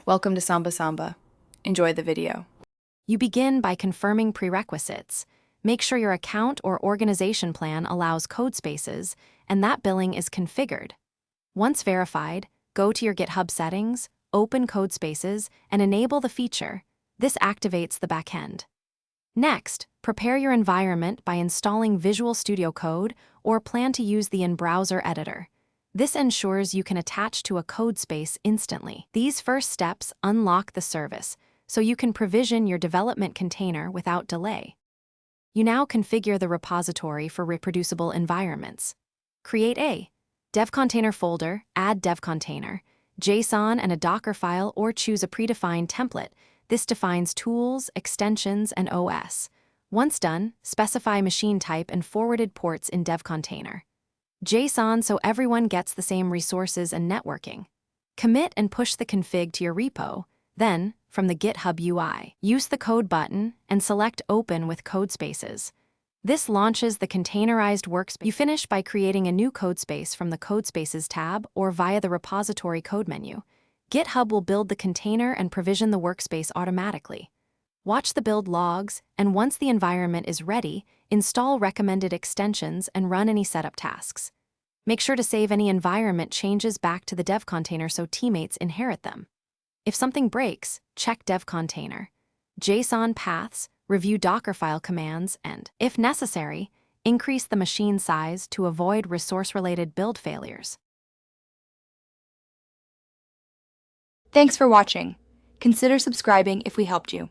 Welcome to Samba Samba. Enjoy the video. You begin by confirming prerequisites. Make sure your account or organization plan allows Codespaces and that billing is configured. Once verified, go to your GitHub settings, open Codespaces, and enable the feature. This activates the backend. Next, prepare your environment by installing Visual Studio Code or plan to use the in-browser editor. This ensures you can attach to a Codespace instantly. These first steps unlock the service, so you can provision your development container without delay. You now configure the repository for reproducible environments. Create a dev container folder, add dev container, JSON and a Docker file, or choose a predefined template. This defines tools, extensions, and OS. Once done, specify machine type and forwarded ports in dev container. JSON so everyone gets the same resources and networking. Commit and push the config to your repo. Then, from the GitHub UI, use the Code button and select Open with Codespaces. This launches the containerized workspace. You finish by creating a new Codespace from the Codespaces tab or via the repository code menu. GitHub will build the container and provision the workspace automatically. Watch the build logs, and once the environment is ready, install recommended extensions and run any setup tasks. Make sure to save any environment changes back to the dev container so teammates inherit them. If something breaks, check dev container, JSON paths, review Dockerfile commands, and, if necessary, increase the machine size to avoid resource-related build failures. Thanks for watching. Consider subscribing if we helped you.